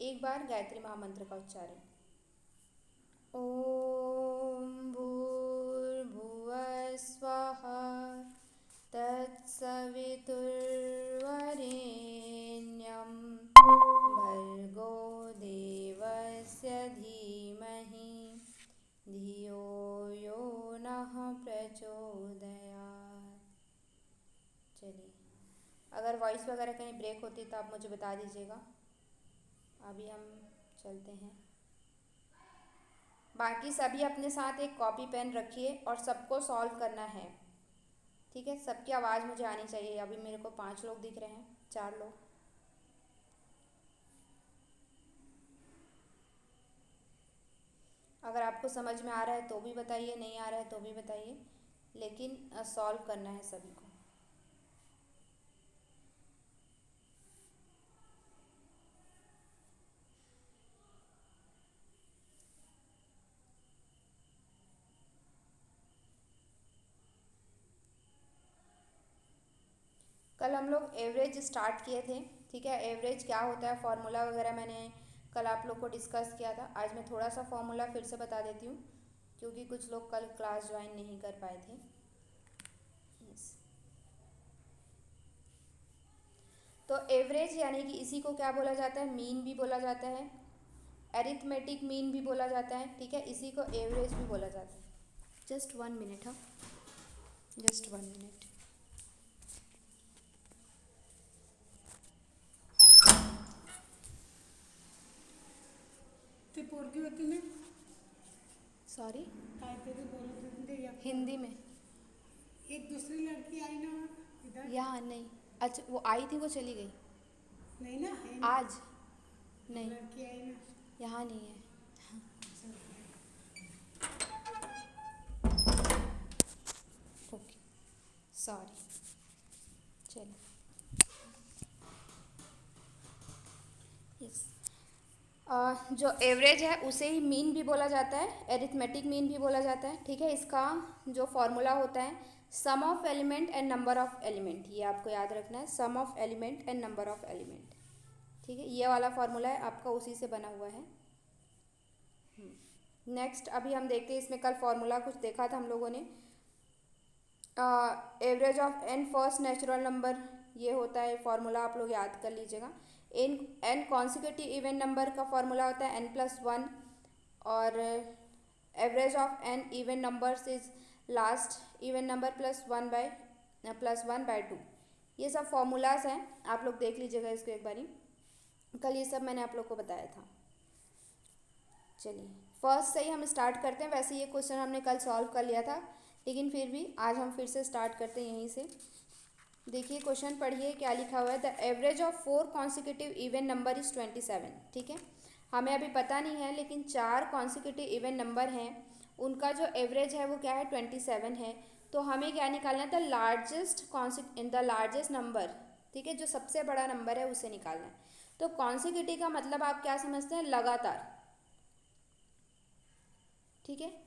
एक बार गायत्री महामंत्र का उच्चारण। ओम भूर्भुवः स्वः तत्सवितुर्वरेण्यं भर्गो देवस्य धीमहि धियो यो नः प्रचोदयात्। चलिए, अगर वॉइस वगैरह कहीं ब्रेक होती है तो आप मुझे बता दीजिएगा। अभी हम चलते हैं। बाकी सभी अपने साथ एक कॉपी पेन रखिए और सबको सॉल्व करना है, ठीक है। सबकी आवाज़ मुझे आनी चाहिए। अभी मेरे को 5 लोग दिख रहे हैं, 4 लोग। अगर आपको समझ में आ रहा है तो भी बताइए, नहीं आ रहा है तो भी बताइए, लेकिन सॉल्व करना है सभी को। कल हम लोग एवरेज स्टार्ट किए थे, ठीक है। एवरेज क्या होता है, फॉर्मूला वगैरह मैंने कल आप लोग को डिस्कस किया था। आज मैं थोड़ा सा फॉर्मूला फिर से बता देती हूँ, क्योंकि कुछ लोग कल क्लास ज्वाइन नहीं कर पाए थे। यस, तो एवरेज यानी कि इसी को क्या बोला जाता है, मीन भी बोला जाता है, एरिथमेटिक मीन भी बोला जाता है, ठीक है। इसी को एवरेज भी बोला जाता है। जस्ट 1 मिनट, हाँ, जस्ट 1 मिनट। ते पोरगी होती ना, सॉरी, काहीतरी बोलत होती ते हिंदी में। एक दूसरी लड़की आई ना इधर। यहाँ नहीं, अच्छा वो आई थी, वो चली गई नहीं ना, है ना, आज। एक नहीं, लड़की आई ना। यहाँ नहीं है। Okay, sorry. चलो, यस। जो एवरेज है उसे ही मीन भी बोला जाता है, एरिथमेटिक मीन भी बोला जाता है, ठीक है। इसका जो फॉर्मूला होता है, sum of element and number of element, ये आपको याद रखना है, sum of element and number of element, ठीक है। ये वाला फॉर्मूला है आपका, उसी से बना हुआ है। नेक्स्ट अभी हम देखते हैं, इसमें कल फॉर्मूला कुछ देखा था हम लोगों ने। Average of n first natural number, ये होता है फॉर्मूला, आप लोग याद कर लीजिएगा। एन कॉन्सिक्यूटिव इवन नंबर का फॉर्मूला होता है n+1, और average of n even numbers is last even number +1/2। ये सब फॉर्मूलाज हैं, आप लोग देख लीजिएगा इसको एक बारी। कल ये सब मैंने आप लोग को बताया था। चलिए, फर्स्ट से ही हम स्टार्ट करते हैं। वैसे ये क्वेश्चन हमने कल सॉल्व कर लिया था, लेकिन फिर भी आज हम फिर से स्टार्ट करते हैं यहीं से। देखिए क्वेश्चन पढ़िए, क्या लिखा हुआ है। The average of 4 consecutive even number is 27, ठीक है। हमें अभी पता नहीं है, लेकिन 4 कॉन्सिक्यूटिव इवन नंबर हैं, उनका जो एवरेज है वो क्या है, 27 है। तो हमें क्या निकालना है, द लार्जेस्ट नंबर, ठीक है, जो सबसे बड़ा नंबर है उसे निकालना है। तो कॉन्सिक्यूटिव का मतलब आप क्या समझते हैं, लगातार, ठीक है।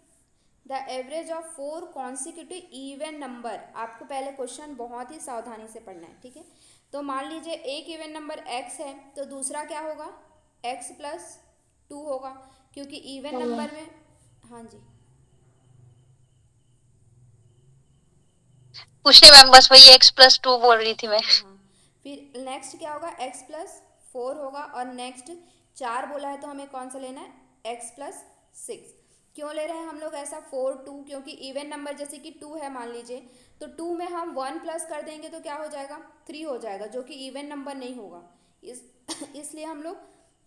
The average of 4 consecutive even number, आपको पहले क्वेश्चन बहुत ही सावधानी से पढ़ना है, ठीक है। तो मान लीजिए एक इवन नंबर x है, तो दूसरा क्या होगा, x+2 होगा, क्योंकि इवन नंबर में, हाँ जी, कुछ नहीं मैम, बस वही x+2 बोल रही थी मैं। हाँ। फिर नेक्स्ट क्या होगा, x+4 होगा, और नेक्स्ट 4 बोला है तो हमें कौन सा लेना है, x+6। क्यों ले रहे हैं हम लोग ऐसा 4 2, क्योंकि इवन नंबर जैसे कि 2 है मान लीजिए, तो 2 में हम 1 प्लस कर देंगे तो क्या हो जाएगा, 3 हो जाएगा, जो कि इवन नंबर नहीं होगा। इस इसलिए हम लोग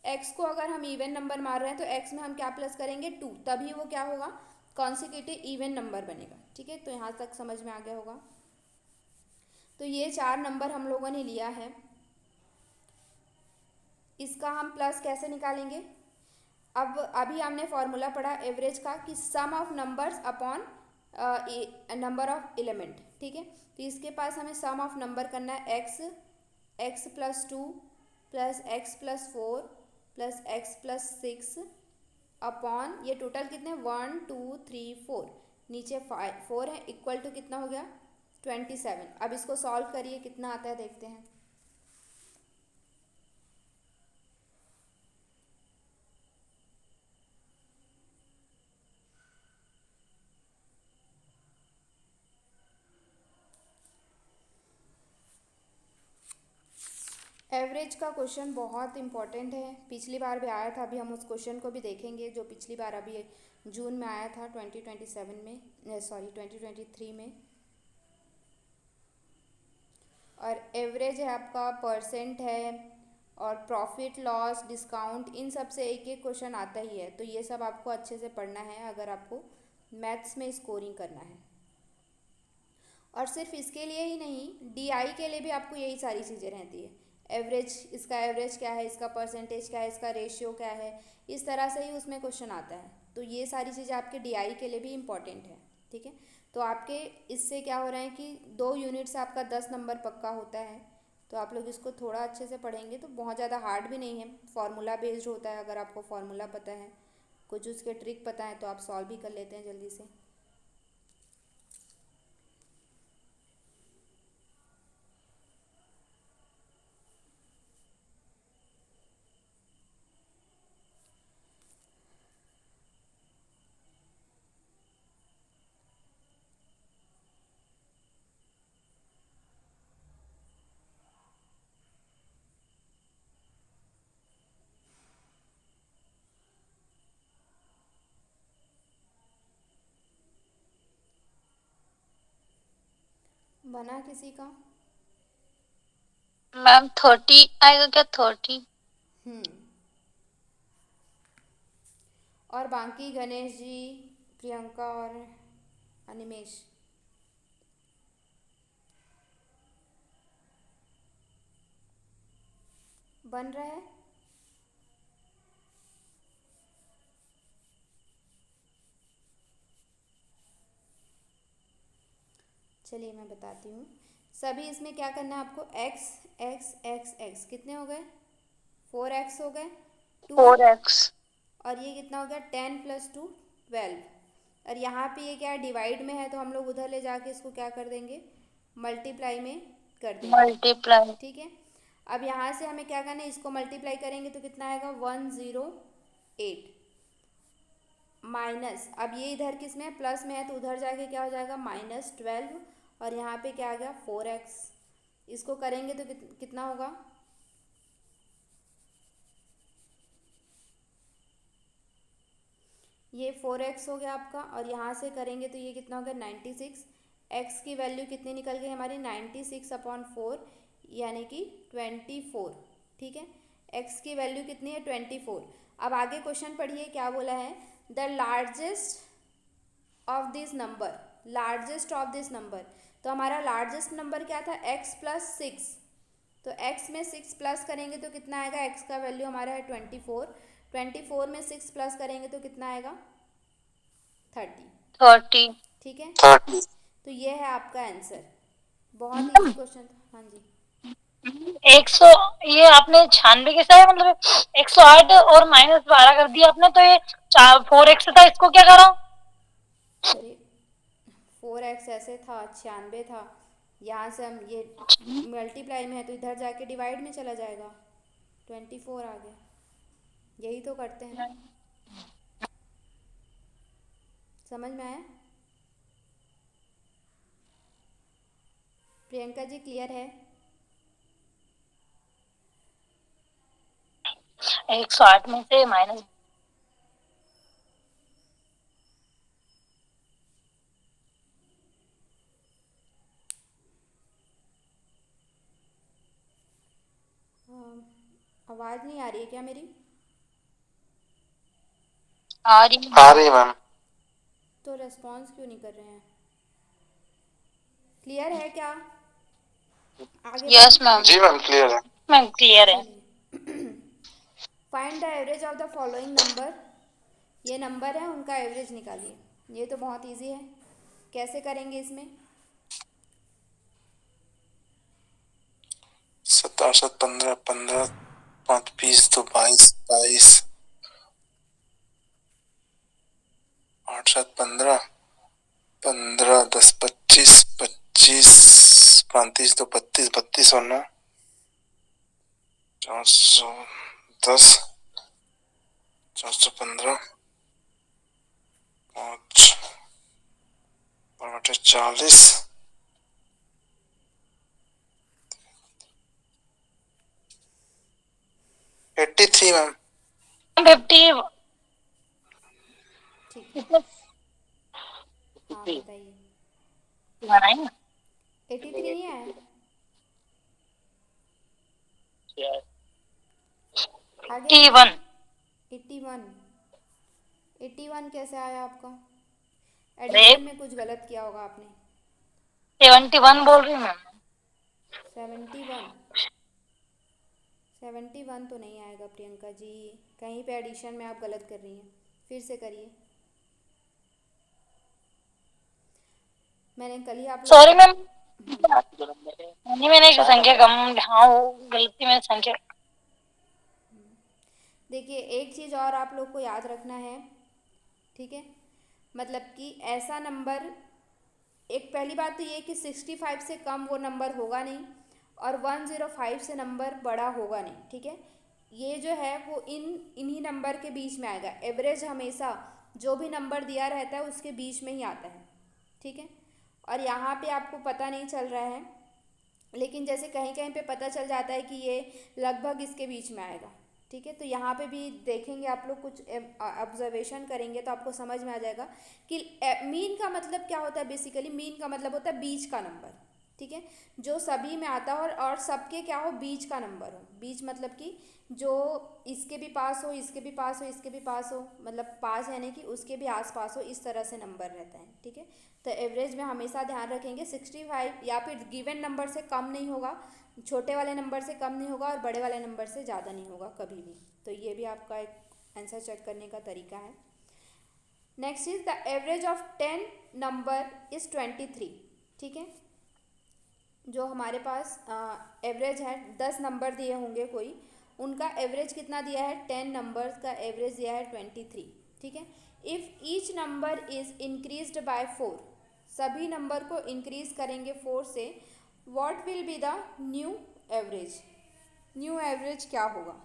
x को अगर हम इवन नंबर मार रहे हैं तो x में हम क्या प्लस करेंगे, 2, तभी वो क्या होगा, कॉन्सिक्यूटिव इवन नंबर बनेगा, ठीक है। तो यहाँ तक समझ में आ गया होगा। तो ये 4 नंबर हम लोगों ने लिया है, इसका हम प्लस कैसे निकालेंगे। अब अभी हमने फॉर्मूला पढ़ा एवरेज का, कि sum of numbers upon number of element, ठीक है। तो इसके पास हमें सम ऑफ नंबर करना है, x+2 plus x+4 plus x+6 upon, ये टोटल कितने, 1 2 3 4, नीचे 4 है, इक्वल टू कितना हो गया, 27। अब इसको सॉल्व करिए, कितना आता है देखते हैं। एवरेज का क्वेश्चन बहुत इंपॉर्टेंट है, पिछली बार भी आया था, अभी हम उस क्वेश्चन को भी देखेंगे जो पिछली बार अभी जून में आया था 2027 में, सॉरी 2023 में। और एवरेज है आपका, परसेंट है, और प्रॉफिट लॉस डिस्काउंट, इन सब से एक एक क्वेश्चन आता ही है। तो ये सब आपको अच्छे से पढ़ना है अगर आपको मैथ्स में स्कोरिंग करना है। और सिर्फ इसके लिए ही नहीं, डीआई के लिए भी आपको यही सारी चीज़ें रहती है। एवरेज, इसका एवरेज क्या है, इसका परसेंटेज क्या है, इसका रेशियो क्या है, इस तरह से ही उसमें क्वेश्चन आता है। तो ये सारी चीज़ें आपके डीआई के लिए भी इम्पॉर्टेंट है, ठीक है। तो आपके इससे क्या हो रहा है कि 2 यूनिट से आपका 10 नंबर पक्का होता है। तो आप लोग इसको थोड़ा अच्छे से पढ़ेंगे तो बहुत ज़्यादा हार्ड भी नहीं है, फार्मूला बेस्ड होता है। अगर आपको फार्मूला पता है, कुछ उसके ट्रिक पता है, तो आप सॉल्व भी कर लेते हैं जल्दी से। बना किसी का? मैम 30 आएगा क्या? 30? और बाकी गणेश जी, प्रियंका और अनिमेश। बन रहा है? चलिए मैं बताती हूँ। सभी इसमें क्या करना है आपको, x x x x कितने हो गए, 4x हो गए, 2, 4x। और ये कितना हो गया 10 + 2 12। और यहाँ पे ये क्या है, डिवाइड में है, तो हम लोग उधर ले जाके इसको क्या कर देंगे, मल्टीप्लाई में कर देंगे, मल्टीप्लाई। ठीक है। अब यहाँ से हमें क्या करना है, इसको मल्टीप्लाई करेंगे तो कितना आएगा 108, माइनस, अब ये इधर किस में है, प्लस में है, तो उधर जाके क्या हो जाएगा -12, और यहाँ पे क्या आ गया 4x। इसको करेंगे तो कितना होगा, ये 4x हो गया आपका, और यहाँ से करेंगे तो ये कितना हो गया 96। x की वैल्यू कितनी निकल गई हमारी 96/4, यानी कि 24, ठीक है। x की वैल्यू कितनी है 24। अब आगे क्वेश्चन पढ़िए क्या बोला है, the largest of this number, largest of this number. तो हमारा लार्जेस्ट नंबर क्या था, x + 6। तो x में 6 प्लस करेंगे तो कितना आएगा, x का वैल्यू हमारा है 24, 24 में 6 प्लस करेंगे तो कितना आएगा 30, 30। ठीक है। 30। तो ये है आपका आंसर, बहुत इजी क्वेश्चन था। हाँ जी, 100, ये आपने 96 के साथ मतलब 108 और -12 कर दिया आपने, तो ये 4x था, इसको क्या करा? अरे 4x ऐसे था, 96 था, यहाँ से हम ये मल्टीप्लाई में है तो इधर जाके डिवाइड में चला जाएगा, 24 आ गया। यही तो करते हैं, समझ में आया? प्रियंका जी क्लियर है? 108 में से माइनस। आवाज़ नहीं आ रही है क्या मेरी? आ रही मैम। तो रेस्पॉन्स क्यों नहीं कर रहे हैं? क्लियर है क्या? आगे यस बढ़े? मैम। जी मैम क्लियर है। मैम क्लियर है। चलिए, find the average of the following number. ये नंबर है, उनका एवरेज निकालिए। ये तो बहुत इजी है, कैसे करेंगे इसमें? 17, 7, 15, 15, 5, 20, 2, 22, 22, 8, 7, 15, 15, 10, 25, 25, 35, 2, 32, 32 और 9, 410, 415, 5, 40, 83 मैम। 50 ठीक है, कितने हाँ बताइए। बनाएंगे? 83 नहीं आया, आगे आया क्या? 81 81। 81 कैसे आया आपका? अरे एडिशन में कुछ गलत किया होगा आपने। 71 बोल रही हूँ मैम। 71, 71 तो नहीं आएगा प्रियंका जी, कहीं पे एडिशन में आप गलत कर रही हैं, फिर से करिए। मैंने कल ही आप लोग सॉरी को मैम, नहीं मैंने एक संख्या कम, हाँ वो गलती में संख्या। देखिए एक चीज़ और आप लोग को याद रखना है, ठीक है, मतलब कि ऐसा नंबर, एक पहली बात तो ये कि 65 से कम वो नंबर होगा नहीं, और 105 से नंबर बड़ा होगा नहीं, ठीक है। ये जो है वो इन्हीं नंबर के बीच में आएगा। एवरेज हमेशा जो भी नंबर दिया रहता है उसके बीच में ही आता है, ठीक है। और यहाँ पे आपको पता नहीं चल रहा है, लेकिन जैसे कहीं कहीं पे पता चल जाता है कि ये लगभग इसके बीच में आएगा, ठीक है। तो यहाँ पे भी देखेंगे आप लोग, कुछ ऑब्जर्वेशन करेंगे तो आपको समझ में आ जाएगा कि मीन का मतलब क्या होता है। बेसिकली मीन का मतलब होता है बीच का नंबर, ठीक है, जो सभी में आता हो और सबके क्या हो, बीच का नंबर हो। बीच मतलब कि जो इसके भी पास हो, इसके भी पास हो, इसके भी पास हो, मतलब पास यानी कि उसके भी आस पास हो, इस तरह से नंबर रहता है, ठीक है। तो एवरेज में हमेशा ध्यान रखेंगे 65 या फिर गिवन नंबर से कम नहीं होगा, छोटे वाले नंबर से कम नहीं होगा और बड़े वाले नंबर से ज़्यादा नहीं होगा कभी भी। तो ये भी आपका एक आंसर चेक करने का तरीका है। Next is the average of 10 number is 23, ठीक है। जो हमारे पास एवरेज है, 10 नंबर दिए होंगे कोई, उनका एवरेज कितना दिया है, 10 नंबर्स का एवरेज दिया है 23, ठीक है। If each number is increased by 4, सभी नंबर को इंक्रीज करेंगे 4 से, what will be the new average, new average क्या होगा?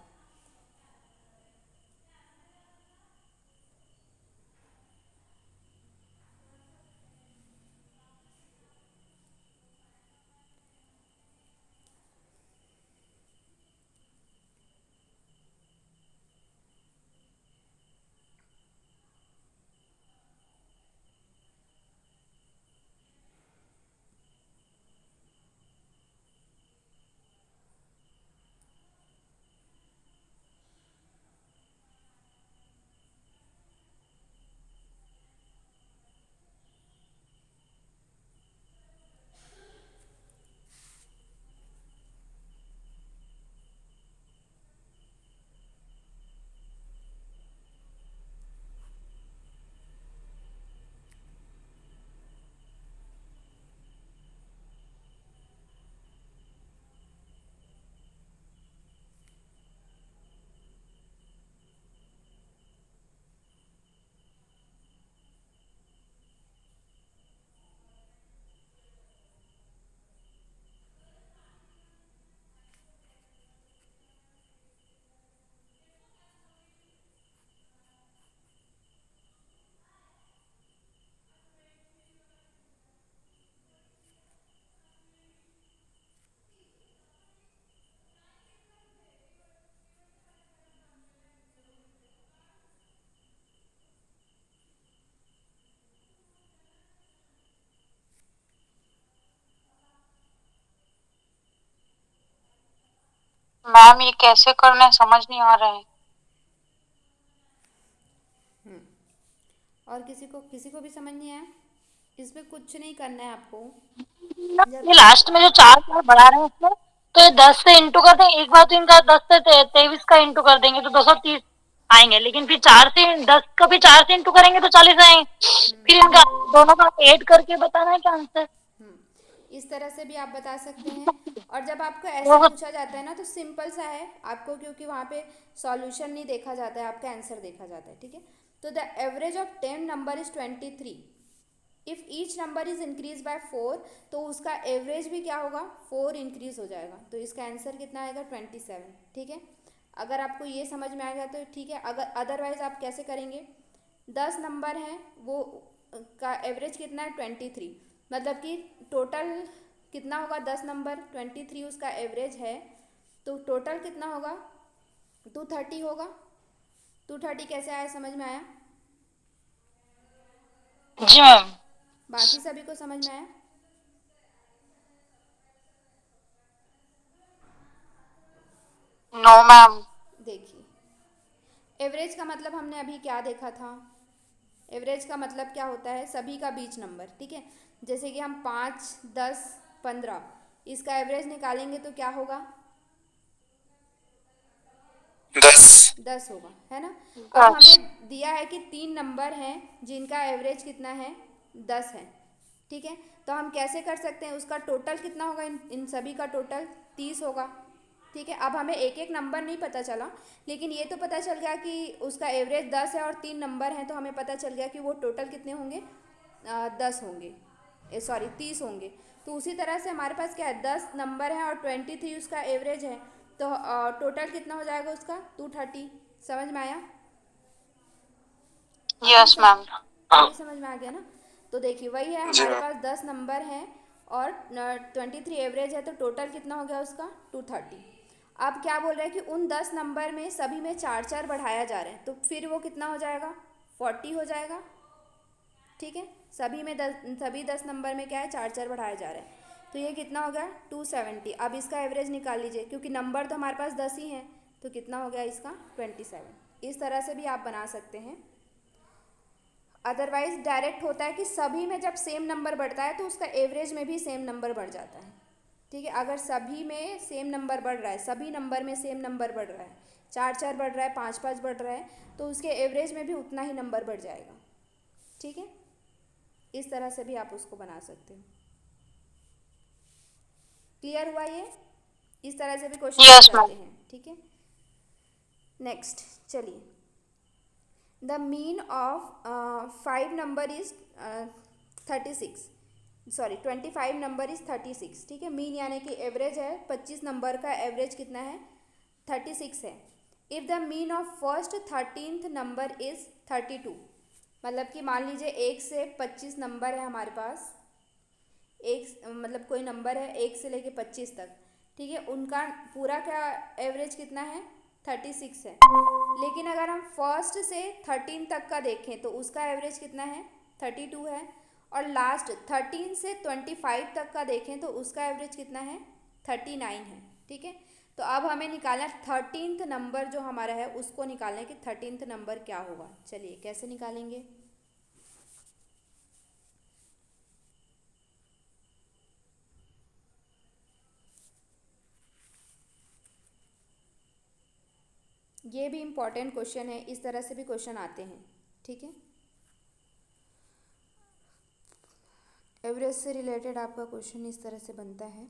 मैम ये कैसे करना है समझ नहीं आ रहा है। और किसी को भी समझ नहीं आया? इसमें कुछ नहीं करना है आपको। ये जब लास्ट में जो चार चार बढ़ा रहे हैं इसमें, तो ये 10 से इंटू कर देंगे एक बार, तो इनका 10 से 23 का इंटू कर देंगे तो 230 आएंगे, लेकिन फिर 4 से 10 का भी 4 से इंटू करेंगे तो 40 आएंगे। फिर इनका दोनों का ऐड करके बताना है क्या आंसर। इस तरह से भी आप बता सकते हैं। और जब आपको ऐसे वो पूछा जाता है ना, तो सिंपल सा है आपको, क्योंकि वहाँ पे सॉल्यूशन नहीं देखा जाता है, आपका आंसर देखा जाता है, ठीक है। तो the average of 10 number is 23। If each number is increase by 4, तो उसका एवरेज भी क्या होगा, 4 इंक्रीज हो जाएगा, तो इसका आंसर कितना आएगा, 27, ठीक है। अगर आपको ये समझ में आ गया तो ठीक है, अगर अदरवाइज आप कैसे करेंगे, 10 नंबर हैं वो का एवरेज कितना है, 23, मतलब कि टोटल कितना होगा, 10 नंबर 23 उसका एवरेज है, तो टोटल कितना होगा, 230 होगा। 230 कैसे आया, समझ में आया? जी मैम। बाकी सभी को समझ में आया? No ma'am. देखिए, एवरेज का मतलब हमने अभी क्या देखा था? एवरेज का मतलब क्या होता है? सभी का बीच नंबर, ठीक है। जैसे कि हम 5, 10, 15 इसका एवरेज निकालेंगे तो क्या होगा? 10। 10 होगा, है ना। अब 10। हमें दिया है कि 3 नंबर हैं जिनका एवरेज कितना है? 10 है, ठीक है। तो हम कैसे कर सकते हैं, उसका टोटल कितना होगा? इन सभी का टोटल 30 होगा, ठीक है। अब हमें एक एक नंबर नहीं पता चला, लेकिन ये तो पता चल गया कि उसका एवरेज 10 है और 3 नंबर हैं, तो हमें पता चल गया कि वो टोटल कितने होंगे? 10 होंगे, सॉरी 30 होंगे। तो उसी तरह से हमारे पास क्या है, 10 नंबर है और 23 उसका एवरेज है, तो टोटल कितना हो जाएगा उसका? 230। समझ में आया? अभी यस मैम। अभी समझ में आ गया ना? तो देखिए, वही है, जी हमारे मैम। पास 10 नंबर हैं और 23 एवरेज है, तो टोटल कितना हो गया उसका? 230। अब क्या बोल रहे हैं कि उन 10 नंबर में सभी में 4 4 बढ़ाया जा रहा है, तो फिर वो कितना हो जाएगा? 40 हो जाएगा, ठीक है। सभी 10 नंबर में क्या है? 4 4 बढ़ाया जा रहा है, तो ये कितना हो गया? 270। अब इसका एवरेज निकाल लीजिए, क्योंकि नंबर तो हमारे पास 10 ही हैं, तो कितना हो गया इसका? 27। इस तरह से भी आप बना सकते हैं। अदरवाइज डायरेक्ट होता है कि सभी में जब सेम नंबर बढ़ता है तो उसका एवरेज में भी सेम नंबर बढ़ जाता है, ठीक है। अगर सभी में सेम नंबर बढ़ रहा है, सभी नंबर में सेम नंबर बढ़ रहा है, 4 4 बढ़ रहा है, 5 5 बढ़ रहा है, तो उसके एवरेज में भी उतना ही नंबर बढ़ जाएगा, ठीक है। इस तरह से भी आप उसको बना सकते हो। क्लियर हुआ ये? इस तरह से भी क्वेश्चन आ यस मैम। जाते हैं, ठीक है। नेक्स्ट चलिए, the mean of 5 number is 36, sorry 25 number is 36, ठीक है। मीन यानी कि एवरेज है, 25 नंबर का एवरेज कितना है? 36 है। If the mean of first 13th number is 32, मतलब कि मान लीजिए 1 से 25 नंबर है हमारे पास, एक मतलब कोई नंबर है 1 से लेके 25 तक, ठीक है। उनका पूरा क्या एवरेज कितना है? 36 है। लेकिन अगर हम फर्स्ट से 13 तक का देखें तो उसका एवरेज कितना है? 32 है। और लास्ट 13 से 25 तक का देखें तो उसका एवरेज कितना है? 39 है, ठीक है। तो अब हमें निकालना 13th नंबर जो हमारा है उसको निकालना है कि 13th नंबर क्या होगा। चलिए कैसे निकालेंगे? ये भी इम्पॉर्टेंट क्वेश्चन है, इस तरह से भी क्वेश्चन आते हैं, ठीक है। एवरेज से रिलेटेड आपका क्वेश्चन इस तरह से बनता है।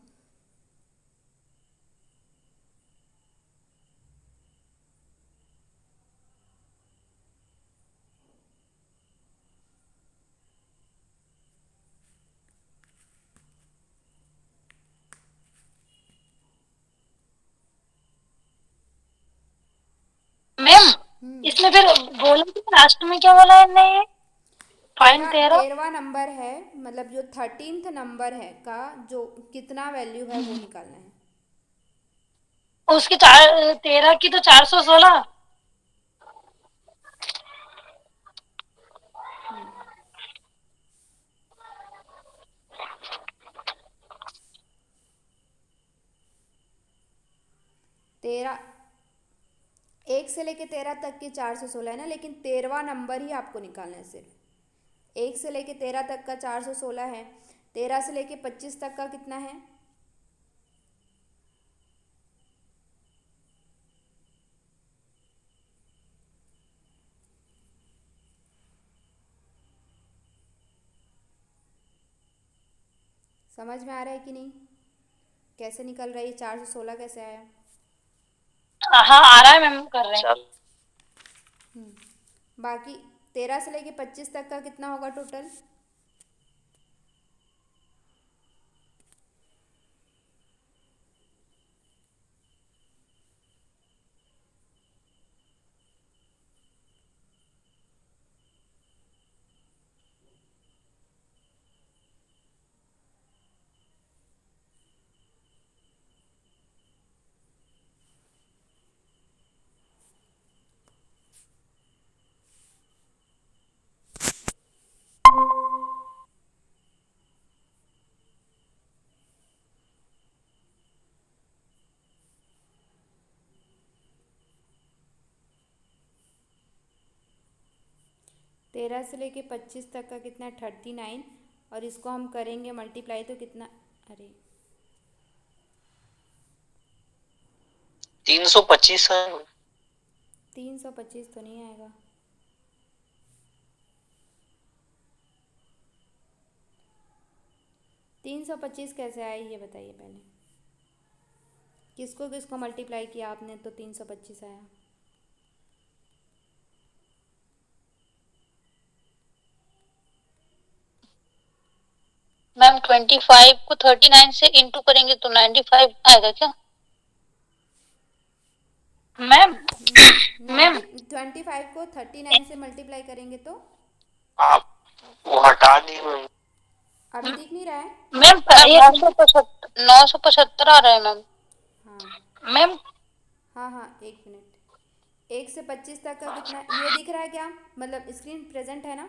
मैम, इसमें फिर बोला कि लास्ट में क्या बोला है? नहीं, फाइन 13। 13वां नंबर है, मतलब जो 13th नंबर है का जो कितना वैल्यू है वो निकालना है। उसकी 13 की तो 416। 13, 1 से लेके 13 तक की 416 है ना, लेकिन 13वां नंबर ही आपको निकालना है सिर्फ। 1 से लेके 13 तक का 416 है, 13 से लेके 25 तक का कितना है? समझ में आ रहा है कि नहीं? कैसे निकल रहा है ये? 416 कैसे आया? हाँ आ रहा है मैम, कर रहे हैं। बाकी 13 से लेके 25 तक का कितना होगा टोटल? 13 से लेके 25 तक का कितना है 39, और इसको हम करेंगे मल्टीप्लाई तो कितना, अरे 325 है। 325 तो नहीं आएगा। 325 कैसे आए ये बताइए पहले, किसको किसको मल्टीप्लाई किया आपने तो 325 आया। मैम 25 को 39 से इंटू करेंगे तो 95 आएगा क्या मैम? मैम 25 को 39 से मल्टीप्लाई करेंगे तो आप वो हटा दी अभी दिख नहीं रहा है। मैम। 975 आ रहा है मैम। हाँ मैम हाँ हाँ, एक मिनट। 1 से 25 तक का कितना ये दिख रहा है क्या, मतलब स्क्रीन प्रेजेंट है ना,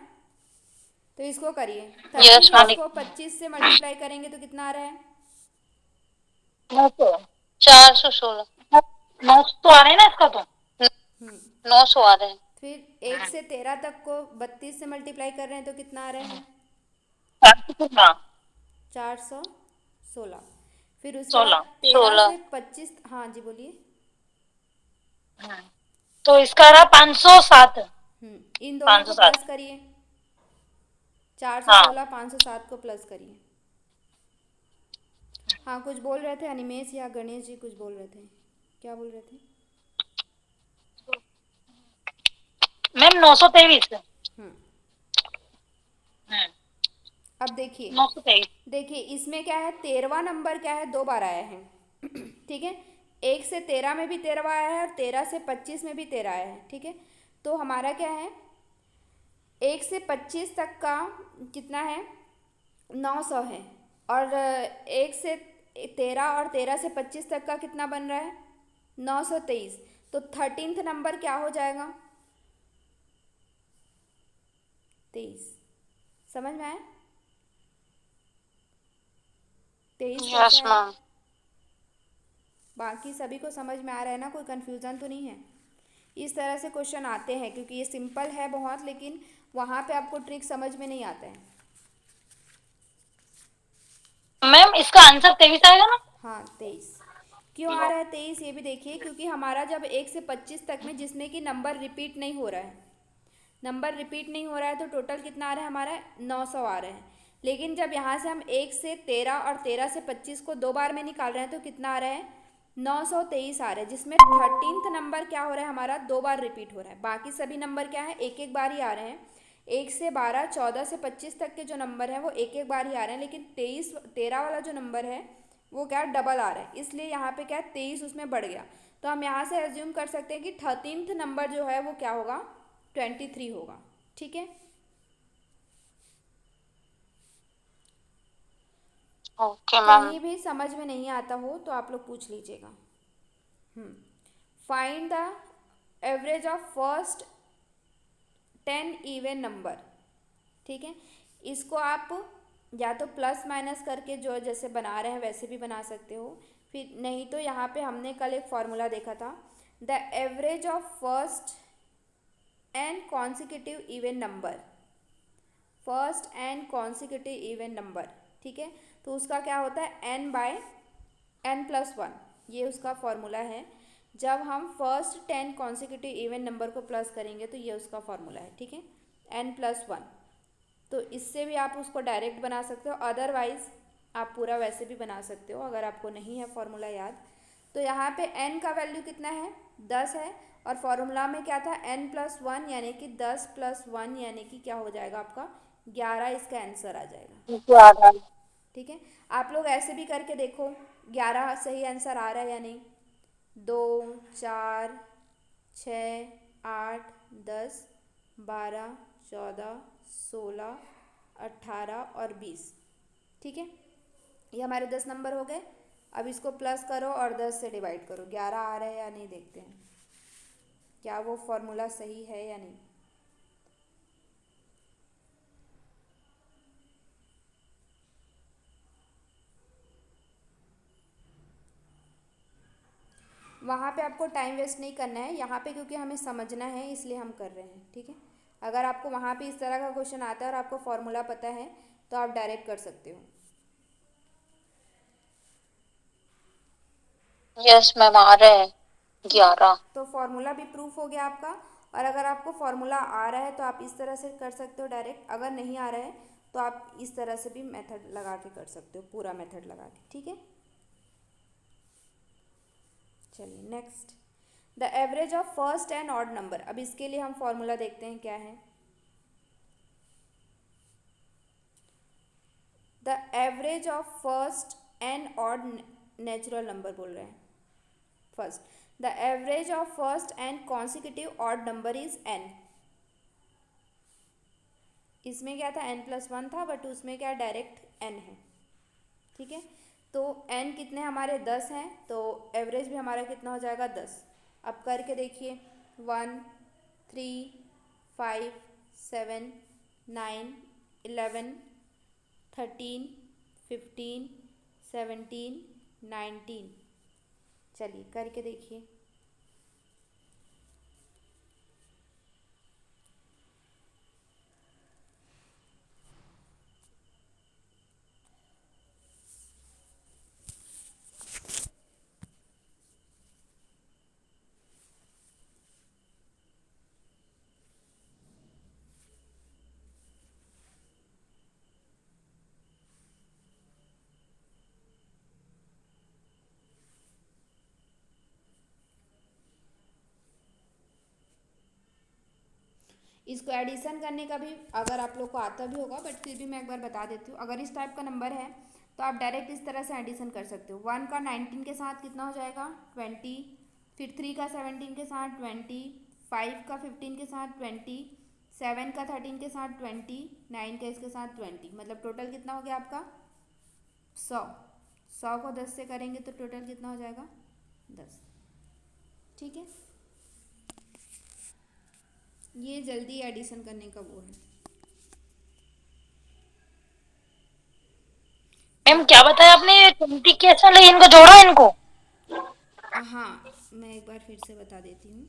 तो इसको करिए। Yes 36 ma'am. को 25 से मल्टीप्लाई करेंगे तो कितना आ रहा है 416 900 आ रहे हैं ना इसका तो 900 आ रहे हैं। फिर 1 से 13 तक को 32 से मल्टीप्लाई कर रहे हैं तो कितना आ रहा है 416। फिर उसके बाद 13 16 से 25, हाँ जी बोलिए। तो इसका रहा 507। इन दोनों को 507 प्लस करिए, 416 हाँ 507 को प्लस करिए। हाँ कुछ बोल रहे थे अनिमेश या गणेश जी, कुछ बोल रहे थे, क्या बोल रहे थे। मैम 923। हम्म अब देखिए 923 देखिए इसमें क्या है, 13वां नंबर क्या है 2 बार आया है ठीक है, 1 से 13 में भी 13वां आया है और 13 से 25 में भी 13 आया है, ठीक है। तो हमारा क्या है 1 से 25 तक का कितना है 900 है, और 1 से 13 और 13 से 25 तक का कितना बन रहा है 923। तो 13th नंबर क्या हो जाएगा 23। समझ में आया 23 कैसे यस आया। मैम। बाकी सभी को समझ में आ रहा है ना, कोई कन्फ्यूज़न तो नहीं है। इस तरह से क्वेश्चन आते हैं क्योंकि ये सिंपल है बहुत, लेकिन वहाँ पे आपको ट्रिक समझ में नहीं आता है। मैम इसका आंसर 23 आएगा ना? हाँ 23 क्यों आ रहा है 23 ये भी देखिए, क्योंकि हमारा जब 1 से 25 तक में जिसमें कि नंबर रिपीट नहीं हो रहा है, नंबर रिपीट नहीं हो रहा है तो टोटल कितना आ रहा है हमारा 900 आ रहा है। लेकिन जब यहाँ से हम 1 से 13 और 13 से 25 को 2 बार में निकाल रहे हैं तो कितना आ रहा है 923 आ रहा है, जिसमें 13th नंबर क्या हो रहा है हमारा 2 बार रिपीट हो रहा है। बाकी सभी नंबर क्या है एक एक बार ही आ रहे हैं। 1 से 12 14 से 25 तक के जो नंबर है वो एक एक बार ही आ रहे हैं, लेकिन 13 वाला जो नंबर है वो क्या डबल आ रहा है, इसलिए यहाँ पे क्या 23 उसमें बढ़ गया। तो हम यहाँ से एज्यूम कर सकते हैं कि 13th नंबर जो है वो क्या होगा 23 होगा, ठीक है। Okay ma'am. कहीं भी समझ में नहीं आता हो तो आप लोग पूछ लीजिएगा। Find the average of first 10 even number, ठीक है। इसको आप या तो प्लस माइनस करके जो जैसे बना रहे हैं वैसे भी बना सकते हो, फिर नहीं तो यहाँ पे हमने कल एक फॉर्मूला देखा था, the average of first and consecutive even number, first and consecutive even number, ठीक है। तो उसका क्या होता है n/n+1, ये उसका फॉर्मूला है। जब हम फर्स्ट 10 कॉन्सिक्यूटिव इवन नंबर को प्लस करेंगे तो ये उसका फॉर्मूला है, ठीक है, n+1। तो इससे भी आप उसको डायरेक्ट बना सकते हो, अदरवाइज आप पूरा वैसे भी बना सकते हो अगर आपको नहीं है फॉर्मूला याद। तो यहाँ पे n का वैल्यू कितना है 10 है, और फॉर्मूला में क्या था n+1 यानी कि 10+1 यानी कि क्या हो जाएगा आपका 11, इसका आंसर आ जाएगा, ठीक है। आप लोग ऐसे भी करके देखो 11 सही आंसर आ रहा है या नहीं। 2 4 6 8 10 12 14 16 18 और 20, ठीक है। ये हमारे 10 नंबर हो गए। अब इसको प्लस करो और 10 से डिवाइड करो, 11 आ रहा है या नहीं देखते हैं क्या वो फॉर्मूला सही है या नहीं। वहाँ पे आपको टाइम वेस्ट नहीं करना है, यहाँ पे क्योंकि हमें समझना है इसलिए हम कर रहे हैं, ठीक है। अगर आपको वहाँ पे इस तरह का क्वेश्चन आता है और आपको फॉर्मूला पता है तो आप डायरेक्ट कर सकते हो। यस मैम, आ रहा है ठीक है, 11। तो फॉर्मूला भी प्रूफ हो गया आपका। और अगर आपको फॉर्मूला आ रहा है तो आप इस तरह से कर सकते हो डायरेक्ट, अगर नहीं आ रहा है तो आप इस तरह से भी मेथड लगा के कर सकते हो, पूरा मेथड लगा के। ठीक है, चलिए next, the average of first and odd number. अब इसके लिए हम फॉर्मूला देखते हैं क्या है। The average of first and odd natural number बोल रहे हैं। First, the average of first and consecutive odd number is n। इसमें क्या था, n+1 था, बट उसमें क्या डायरेक्ट n है। ठीक है, तो n कितने हमारे 10 हैं, तो एवरेज भी हमारा कितना हो जाएगा 10। अब करके देखिए, 1 3 5 7 9 11 13 15 17 19। चलिए करके देखिए। इसको एडिशन करने का भी अगर आप लोग को आता भी होगा, बट फिर भी मैं एक बार बता देती हूँ। अगर इस टाइप का नंबर है तो आप डायरेक्ट इस तरह से एडिशन कर सकते हो। 1 का 19 के साथ कितना हो जाएगा 20, फिर 3 का 17 के साथ 20, 5 का 15 के साथ 20, 7 का 13 के साथ 20, 9 का इसके साथ 20, मतलब टोटल कितना हो गया आपका 100। 100 को 10 से करेंगे तो टोटल कितना हो जाएगा 10। ठीक है, ये जल्दी एडिशन करने का वो है। मैम क्या बताया आपने, 20 कैसे ले इनको जोड़ा इनको? हाँ, मैं एक बार फिर से बता देती हूँ।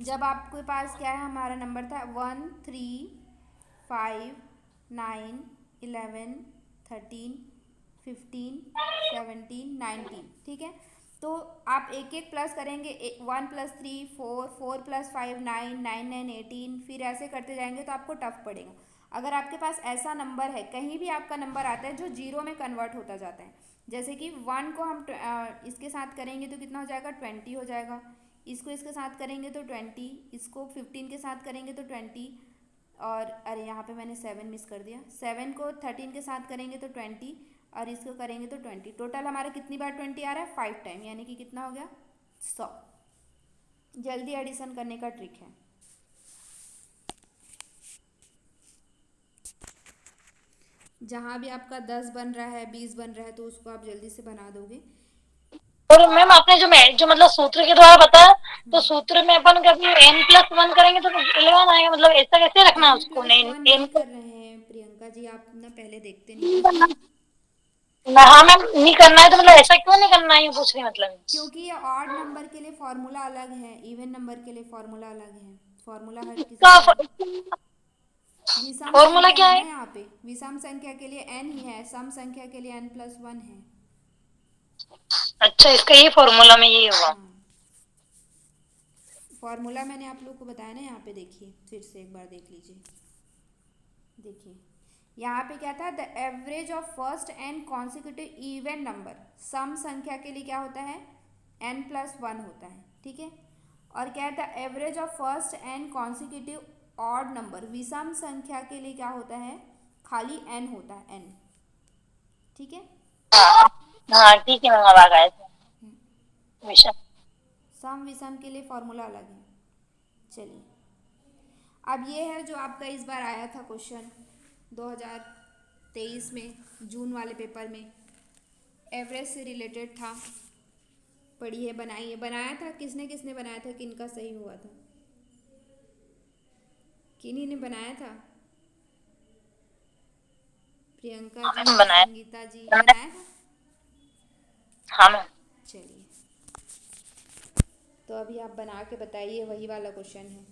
जब आपके पास क्या है, हमारा नंबर था 1 3 5 9 11 13 15 17 19। ठीक है, तो आप एक एक प्लस करेंगे, 1+3 4, 4+5 9, 9 9 18, फिर ऐसे करते जाएंगे तो आपको टफ पड़ेगा। अगर आपके पास ऐसा नंबर है, कहीं भी आपका नंबर आता है जो जीरो में कन्वर्ट होता जाता है, जैसे कि 1 को हम इसके साथ करेंगे तो कितना हो जाएगा 20 हो जाएगा, इसको इसके साथ करेंगे तो 20, इसको 15 के साथ करेंगे तो 20, और अरे यहाँ पे मैंने 7 मिस कर दिया, 7 को 13 के साथ करेंगे तो 20, और इसको करेंगे तो 20। टोटल हमारा कितनी बार 20 आ रहा है 5 टाइम, यानी कि कितना हो गया 100। जल्दी एडिशन करने का ट्रिक है। जहाँ भी आपका 10 बन रहा है 20 बन रहा है तो उसको आप जल्दी से बना दोगे। और मैम आपने जो मतलब सूत्र के द्वारा बताया, तो सूत्र में अपन कभी n+1 करेंगे तो 11 आएगा, मतलब ऐसा कैसे रखना है उसको? नहीं n+1 n नहीं को कर रहे हैं प्रियंका जी, आप ना पहले देखते नहीं हो। हाँ मैम, नहीं करना है तो मतलब ऐसा क्यों नहीं करना है, ये पूछ रही मतलब। क्योंकि ये ऑड नंबर के लिए फॉर्मूला अलग है, इवन नंबर के लिए फॉर्मूला अलग है। फॉर्मूला हर किसी इसका का अलग। विषम फॉर्मूला संख्या क्या है ना, है? यहाँ पे विषम संख्या के लिए n ही है, सम संख्या के लिए n+1 है। अच्छा, इसका ये फॉर्मूला में ये होगा। हाँ, फॉर्मूला मैंने आप लोग को बताया ना, यहाँ पे देखिए, फिर से एक बार देख लीजिए। देखिए यहाँ पे क्या था, the average of first and consecutive even number, सम संख्या के लिए क्या होता है n+1 होता है। ठीक है, और क्या है, the average of first and consecutive odd number, विषम संख्या के लिए क्या होता है, खाली n होता है n। ठीक है, हाँ हाँ ठीक है मैम, अब आ गए विषय। सम विषम के लिए फॉर्मूला अलग है। चलिए, अब ये है जो आपका इस बार आया था क्वेश्चन 2023 में, जून वाले पेपर में, एवरेज से रिलेटेड था। पढ़िए, बनाइए। बनाया था किसने किसने बनाया था, किनका सही हुआ था, किन्हीं ने बनाया था? प्रियंका हाँ जी, मैम बनाया। संगीता जी, बनाया था। हाँ मैम। चलिए, तो अभी आप बना के बताइए, वही वाला क्वेश्चन है।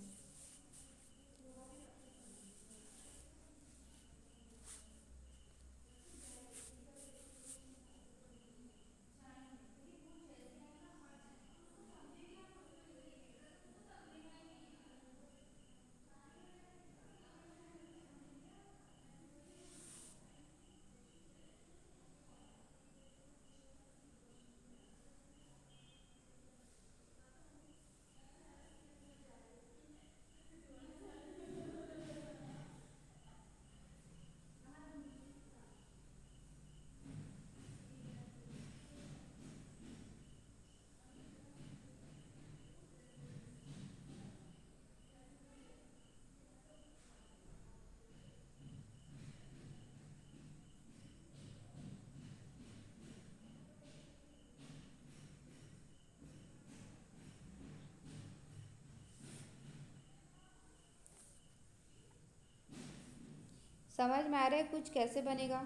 समझ में आ रहा है कुछ कैसे बनेगा?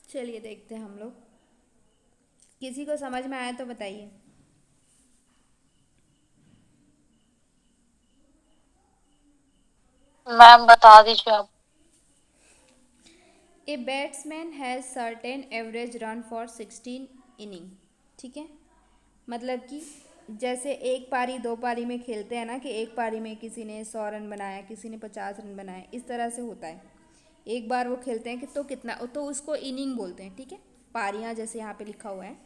चलिए देखते हैं हम लोग। किसी को समझ में आया तो बताइए। मैम बता दीजिए आप। A batsman has certain average run for 16 inning. ठीक है, मतलब कि जैसे एक पारी दो पारी में खेलते हैं ना, कि एक पारी में किसी ने 100 रन बनाया, किसी ने 50 रन बनाया, इस तरह से होता है। एक बार वो खेलते हैं कि तो कितना, तो उसको इनिंग बोलते हैं। ठीक है, पारियां जैसे यहाँ पे लिखा हुआ है।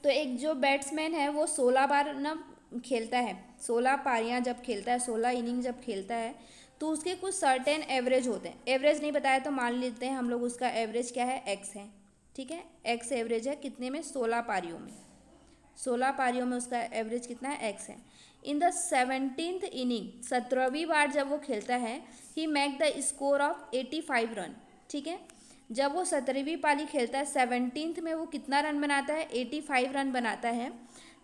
तो एक जो बैट्समैन है वो 16 बार ना खेलता है, 16 पारियां जब खेलता है, 16 इनिंग जब खेलता है, तो उसके कुछ सर्टेन एवरेज होते हैं। एवरेज नहीं बताया तो मान लेते हैं हम लोग उसका एवरेज क्या है, एक्स है। ठीक है, एक्स एवरेज है कितने में, 16 पारियों में। 16 पारियों में उसका एवरेज कितना है, एक्स है। इन द 17th इनिंग, 17वीं बार जब वो खेलता है, he make the score of 85 run. ठीक है, जब वो 17वीं पारी खेलता है, 17th में वो कितना रन बनाता है, 85 रन बनाता है।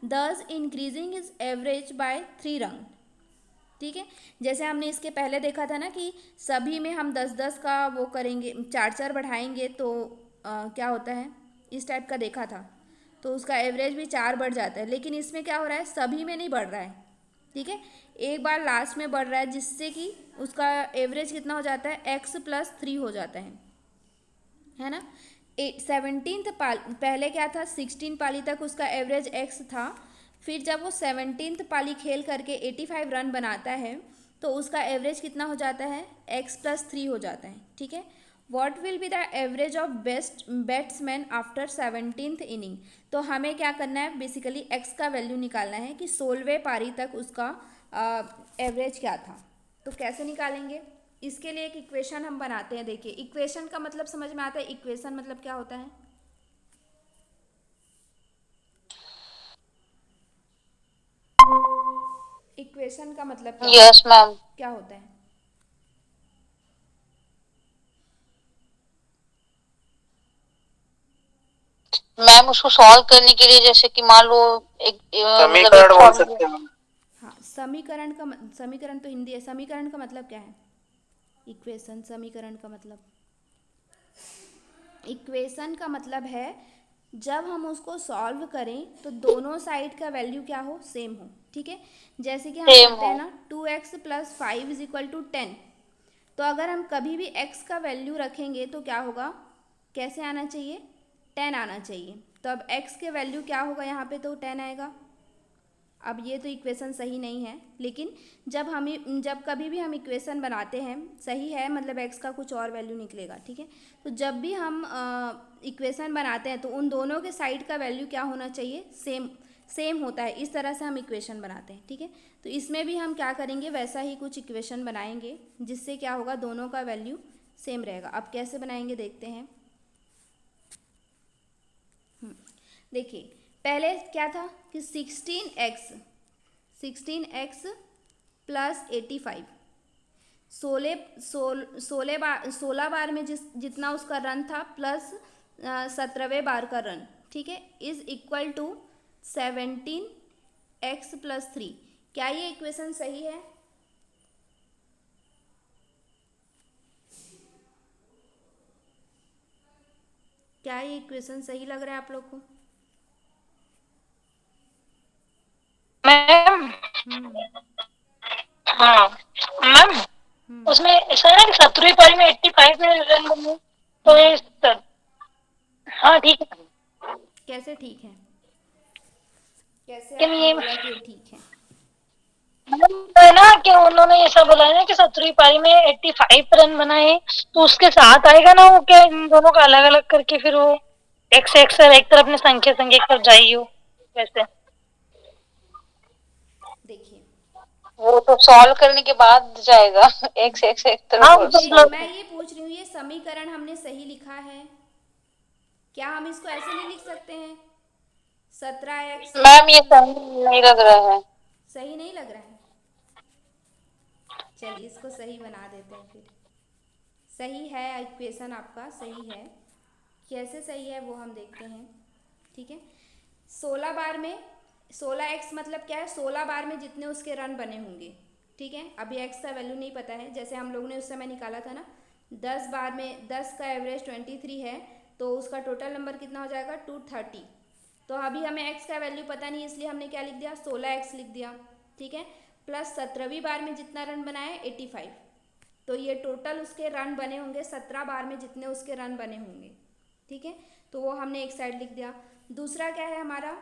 Thus increasing is average by 3 run. ठीक है, जैसे हमने इसके पहले देखा था ना कि सभी में हम 10-10 का वो करेंगे, 4-4 बढ़ाएंगे तो क्या होता है, इस टाइप का देखा था। तो उसका एवरेज भी 4 बढ़ जाता है, लेकिन इसमें क्या हो रहा है, सभी में नहीं बढ़ रहा है। ठीक है, एक बार लास्ट में बढ़ रहा है, जिससे कि उसका एवरेज कितना हो जाता है, x+3 हो जाता है ना। 17th पहले क्या था, 16 पाली तक उसका एवरेज x था। फिर जब वो 17th पाली खेल करके 85 रन बनाता है, तो उसका एवरेज कितना हो जाता है, x+3 हो जाता है। ठीक है, what will be the average of best batsman after 17th inning. तो हमें क्या करना है, बेसिकली x का वैल्यू निकालना है कि 16वें पारी तक उसका एवरेज क्या था। तो कैसे निकालेंगे, इसके लिए एक इक्वेशन हम बनाते हैं। देखिए, इक्वेशन का मतलब समझ में आता है, इक्वेशन मतलब क्या होता है, इक्वेशन का मतलब क्या होता है, यस मैम। क्या होता है? मैम उसको सॉल्व करने के लिए, जैसे कि मान लो एक समीकरण बोल सकते हैं। हाँ, समीकरण का समीकरण तो हिंदी है। समीकरण का मतलब क्या है, इक्वेशन। समीकरण का मतलब, इक्वेशन का मतलब है जब हम उसको सॉल्व करें तो दोनों साइड का वैल्यू क्या हो, सेम हो। ठीक है, जैसे कि हम सेम करते हो। हैं ना, 2x + 5 = 10। तो अगर हम कभी भी x का वैल्यू रखेंगे तो क्या होगा, कैसे आना चाहिए, 10 आना चाहिए। तो अब x के वैल्यू क्या होगा यहाँ पे, तो 10 आएगा। अब ये तो इक्वेशन सही नहीं है, लेकिन जब कभी भी हम इक्वेशन बनाते हैं, सही है मतलब x का कुछ और वैल्यू निकलेगा। ठीक है, तो जब भी हम इक्वेशन बनाते हैं तो उन दोनों के साइड का वैल्यू क्या होना चाहिए, सेम सेम होता है। इस तरह से हम इक्वेशन बनाते हैं। ठीक है, तो इसमें भी हम क्या करेंगे, वैसा ही कुछ इक्वेशन बनाएंगे, जिससे क्या होगा, दोनों का वैल्यू सेम रहेगा। अब कैसे बनाएंगे देखते हैं। देखिए, पहले क्या था कि 16x + 85, 16 बार में जितना उसका रन था, प्लस 17वें बार का रन। ठीक है, इज इक्वल टू 17x + 3। क्या ये इक्वेशन सही है? क्या ये इक्वेशन सही लग रहा है आप लोग को? मैम हम्म। हाँ मैम, हम्म। उसमें ऐसा है ना कि 17वीं पारी में 85 में रन बने, तो हम्म। ये हाँ ठीक है। कैसे ठीक है, कैसे लेकिन आपने ये बोला कि ये ठीक है? मतलब है ना कि उन्होंने ऐसा बोला है ना कि 17वीं पारी में 85 रन बनाए, तो उसके साथ आएगा ना वो, क्या इन दोनों का अलग अलग करके फिर वो x x एक तरफ अपने संख्या संख्या की तरफ जाइए वैसे। देखिए वो तो सॉल्व करने के बाद जाएगा। एक्स एक्स एक तरफ हाँ और मतलब मैं ये पूछ रही हूँ, ये समीकरण हमने सही लिखा है? क्या हम इसको ऐसे नहीं लिख सकते हैं? 17x मैम ये सही नहीं लग रहा है। सही नहीं लग रहा है? चलिए इसको सही बना देते हैं फिर। सही है, इक्वेशन आपका सही है। कैसे सही है वो हम देखते हैं। ठीक है, 16 बार में 16x मतलब क्या है, 16 बार में जितने उसके रन बने होंगे। ठीक है, अभी x का वैल्यू नहीं पता है, जैसे हम लोगों ने उस समय निकाला था ना, 10 बार में 10 का एवरेज 23 है, तो उसका टोटल नंबर कितना हो जाएगा 230। तो अभी हमें x का वैल्यू पता नहीं, इसलिए हमने क्या लिख दिया 16x लिख दिया। ठीक है, प्लस 17वीं बार में जितना रन बना है 85, तो ये टोटल उसके रन बने होंगे 17 बार में जितने उसके रन बने होंगे। ठीक है, तो वो हमने एक साइड लिख दिया। दूसरा क्या है हमारा,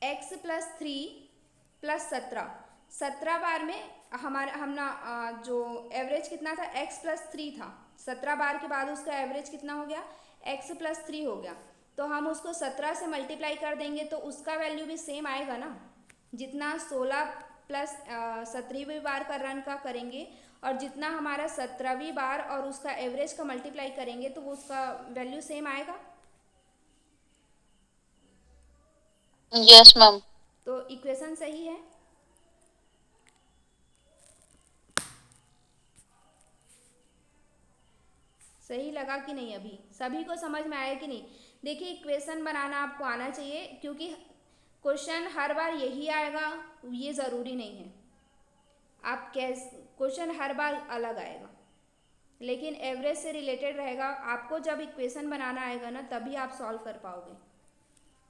x प्लस 3 प्लस 17 बार में हमारा हमना जो एवरेज कितना था x प्लस 3 था, 17 बार के बाद उसका एवरेज कितना हो गया x प्लस 3 हो गया। तो हम उसको 17 से मल्टीप्लाई कर देंगे तो उसका वैल्यू भी सेम आएगा ना, जितना 16 प्लस 17वीं बार का रन का करेंगे और जितना हमारा 17वीं बार और उसका एवरेज का मल्टीप्लाई करेंगे तो वो उसका वैल्यू सेम आएगा। Yes ma'am. तो इक्वेशन सही है। सही लगा कि नहीं? अभी सभी को समझ में आया कि नहीं? देखिए इक्वेशन बनाना आपको आना चाहिए, क्योंकि क्वेश्चन हर बार यही आएगा ये ज़रूरी नहीं है। आप कैस क्वेश्चन हर बार अलग आएगा, लेकिन एवरेज से रिलेटेड रहेगा। आपको जब इक्वेशन बनाना आएगा ना तभी आप सॉल्व कर पाओगे।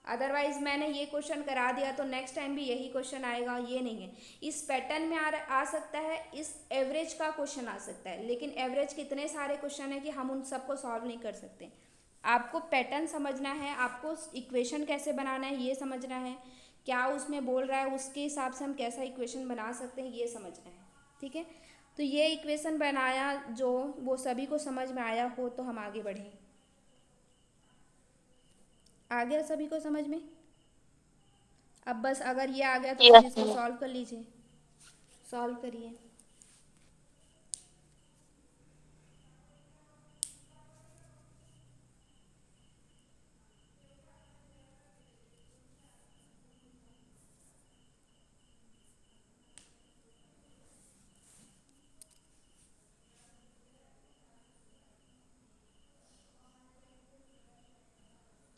अदरवाइज मैंने ये क्वेश्चन करा दिया तो नेक्स्ट टाइम भी यही क्वेश्चन आएगा, ये नहीं है। इस पैटर्न में आ सकता है, इस एवरेज का क्वेश्चन आ सकता है, लेकिन एवरेज के इतने सारे क्वेश्चन है कि हम उन सबको सॉल्व नहीं कर सकते। आपको पैटर्न समझना है, आपको इक्वेशन कैसे बनाना है ये समझना है, क्या उसमें बोल रहा है उसके हिसाब से हम कैसा इक्वेशन बना सकते हैं ये समझना है। ठीक है, तो ये इक्वेशन बनाया जो वो सभी को समझ में आया हो तो हम आगे बढ़ें। आ गया सभी को समझ में? अब बस अगर ये आ गया तो फिर यस इसको सॉल्व कर लीजिए, सॉल्व करिए।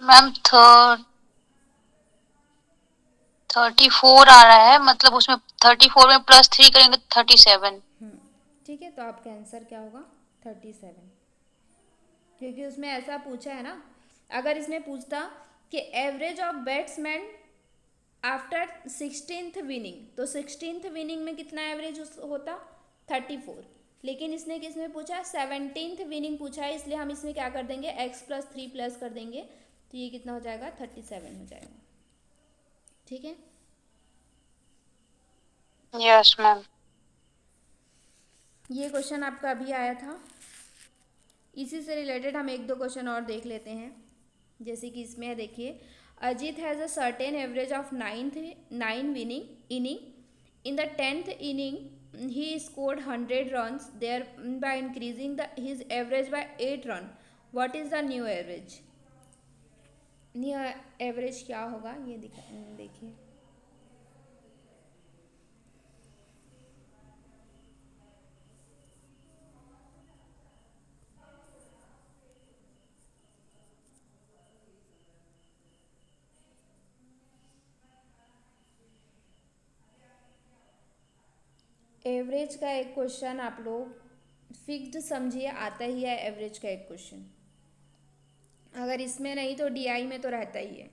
मैम 34 आ रहा है, मतलब उसमें 34 में +3 करेंगे तो 37। ठीक है, तो आपका आंसर क्या होगा 37, क्योंकि उसमें ऐसा पूछा है ना। अगर इसमें पूछता कि average of batsman after 16th winning, तो 16th विनिंग में कितना एवरेज होता 34, लेकिन इसने किसमें पूछा 17th विनिंग पूछा है, इसलिए हम इसमें क्या कर देंगे x प्लस 3 प्लस कर देंगे, तो ये कितना हो जाएगा 37 हो जाएगा। ठीक है, यस मैम। ये क्वेश्चन आपका अभी आया था। इसी से रिलेटेड हम एक दो क्वेश्चन और देख लेते हैं। जैसे कि इसमें है, देखिए Ajit has a certain average of 9 winning inning in the 10th inning he scored 100 runs thereby increasing the his average by 8 run। What is the new average? New average क्या होगा ये देखिए। एवरेज का एक क्वेश्चन आप लोग fixed समझिए, आता ही है एवरेज का एक क्वेश्चन। अगर इसमें नहीं तो डीआई में तो रहता ही है।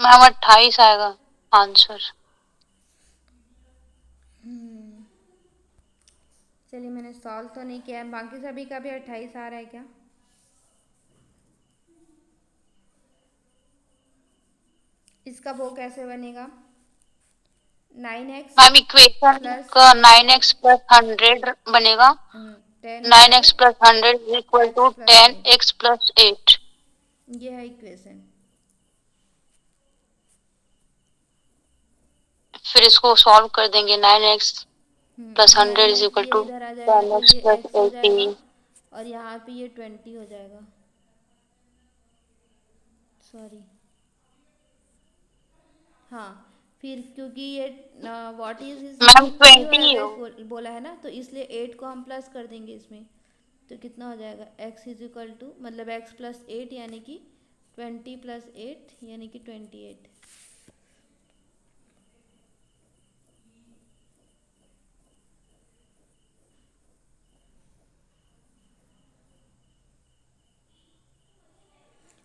मैम 28 आएगा आंसर। चलिए मैंने सॉल्व तो नहीं किया है, बाकी सभी का भी 28 आ रहा है क्या? इसका वो कैसे बनेगा? 9x मैम इक्वेशन प्लस का 9x प्लस 100 बनेगा। 10 9x by plus 100 is equal x two plus 10x plus 8। ये है इक्वेशन। फिर इसको सॉल्व कर देंगे। 9x plus 100 is 9x equal ये टू इधर आ जाएगा तो 10x ये प्लस x हो जाएगा 18। और यहाँ पे ये 20 हो जाएगा, सॉरी। हाँ, फिर क्योंकि ये what is is ma'am new 20 average बोला है ना, तो इसलिए 8 को हम प्लस कर देंगे इसमें, तो कितना हो जाएगा x इज इक्वल टू मतलब x प्लस 8 यानी कि 20 प्लस 8 यानी कि 28।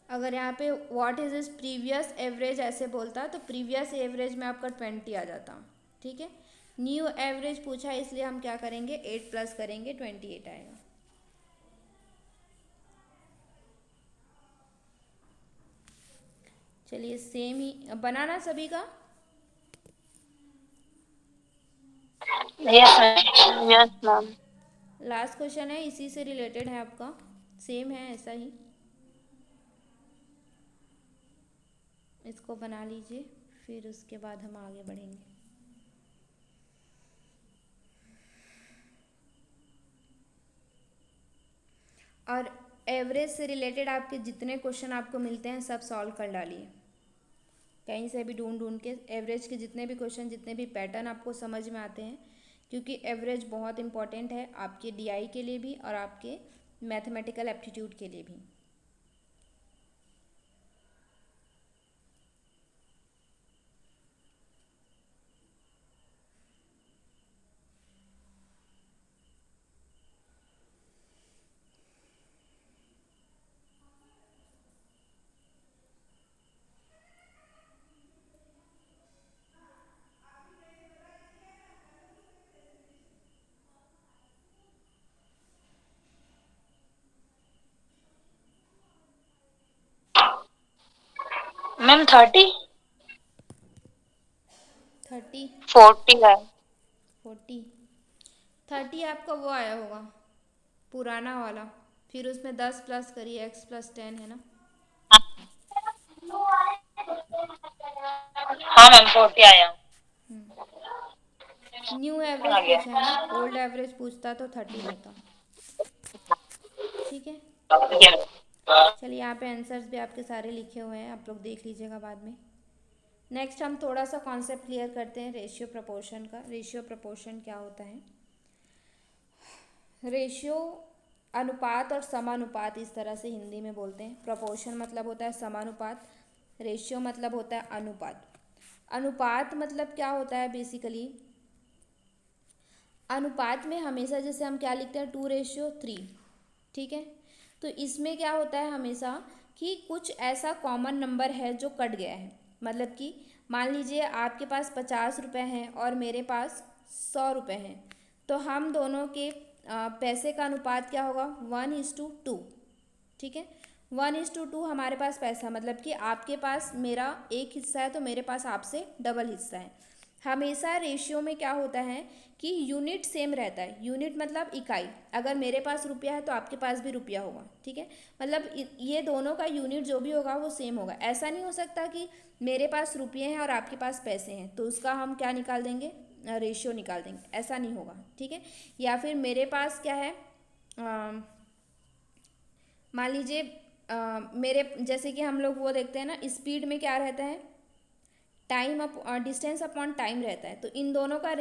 अगर यहाँ पे what is is previous average ऐसे बोलता तो प्रीवियस एवरेज में आपका 20 आ जाता, ठीक है। न्यू एवरेज पूछा इसलिए हम क्या करेंगे, 8 प्लस करेंगे, 28 आएगा। चलिए सेम ही बनाना सभी का। Yes ma'am. लास्ट क्वेश्चन है, इसी से रिलेटेड है आपका, सेम है ऐसा ही। इसको बना लीजिए, फिर उसके बाद हम आगे बढ़ेंगे। और एवरेज से रिलेटेड आपके जितने क्वेश्चन आपको मिलते हैं सब सॉल्व कर डालिए, कहीं से भी ढूंढ ढूंढ के। एवरेज के जितने भी क्वेश्चन, जितने भी पैटर्न आपको समझ में आते हैं, क्योंकि एवरेज बहुत इंपॉर्टेंट है आपके डीआई के लिए भी और आपके मैथमेटिकल एप्टीट्यूड के लिए भी। मैम 30 30 40 है। 40 30 आपका वो आया होगा पुराना वाला, फिर उसमें 10 प्लस करिए, x प्लस 10 है ना। हाँ मैम 40 आया। न्यू आ एवरेज गया। पूछा है ना, ओल्ड एवरेज पूछता तो 30 होता, ठीक है। चलिए यहाँ पे आंसर्स भी आपके सारे लिखे हुए हैं, आप लोग देख लीजिएगा बाद में। नेक्स्ट हम थोड़ा सा कॉन्सेप्ट क्लियर करते हैं रेशियो प्रपोर्शन का। रेशियो प्रपोर्शन क्या होता है? रेशियो अनुपात और समानुपात, इस तरह से हिंदी में बोलते हैं। प्रपोर्शन मतलब होता है समानुपात, रेशियो मतलब होता है अनुपात। अनुपात मतलब क्या होता है बेसिकली, अनुपात में हमेशा जैसे हम क्या लिखते हैं 2:3, ठीक है। तो इसमें क्या होता है हमेशा कि कुछ ऐसा कॉमन नंबर है जो कट गया है, मतलब कि मान लीजिए आपके पास 50 रुपये हैं और मेरे पास 100 रुपये हैं, तो हम दोनों के पैसे का अनुपात क्या होगा 1:2, ठीक है। 1:2 हमारे पास पैसा, मतलब कि आपके पास मेरा एक हिस्सा है तो मेरे पास आपसे डबल हिस्सा है। हमेशा रेशियो में क्या होता है कि यूनिट सेम रहता है, यूनिट मतलब इकाई। अगर मेरे पास रुपया है तो आपके पास भी रुपया होगा, ठीक है। मतलब ये दोनों का यूनिट जो भी होगा वो सेम होगा। ऐसा नहीं हो सकता कि मेरे पास रुपये हैं और आपके पास पैसे हैं तो उसका हम क्या निकाल देंगे, रेशियो निकाल देंगे, ऐसा नहीं होगा, ठीक है। या फिर मेरे पास क्या है, मान लीजिए मेरे जैसे कि हम लोग वो देखते हैं ना, स्पीड में क्या रहता है, time up distance upon time रहता है। तो इन दोनों का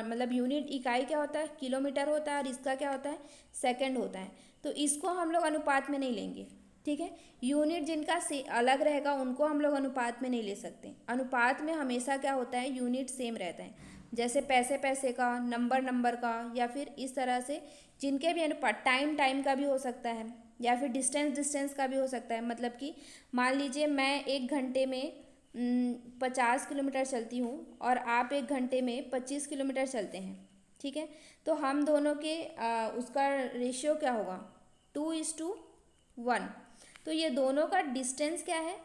मतलब यूनिट इकाई क्या होता है, किलोमीटर होता है, और इसका क्या होता है, सेकंड होता है। तो इसको हम लोग अनुपात में नहीं लेंगे, ठीक है। यूनिट जिनका से अलग रहेगा उनको हम लोग अनुपात में नहीं ले सकते। अनुपात में हमेशा क्या होता है, यूनिट सेम रहता है। जैसे पैसे पैसे का, नंबर नंबर का, या फिर इस तरह से जिनके भी अनुपात, टाइम टाइम का भी हो सकता है या फिर डिस्टेंस डिस्टेंस का भी हो सकता है। मतलब कि मान लीजिए मैं 1 घंटे में 50 किलोमीटर चलती हूँ और आप 1 घंटे में 25 किलोमीटर चलते हैं, ठीक है, तो हम दोनों के उसका रेशियो क्या होगा, 2:1। तो ये दोनों का डिस्टेंस क्या है,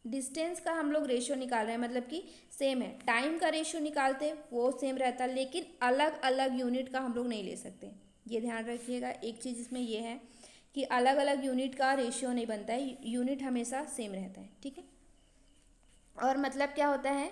डिस्टेंस का हम लोग रेशियो निकाल रहे हैं, मतलब कि सेम है। टाइम का रेशियो निकालते वो सेम रहता, लेकिन अलग अलग यूनिट का हम लोग नहीं ले सकते, ये ध्यान रखिएगा। एक चीज़ इसमें ये है कि अलग अलग यूनिट का रेशियो नहीं बनता है, यूनिट हमेशा सेम रहता है, ठीक है। और मतलब क्या होता है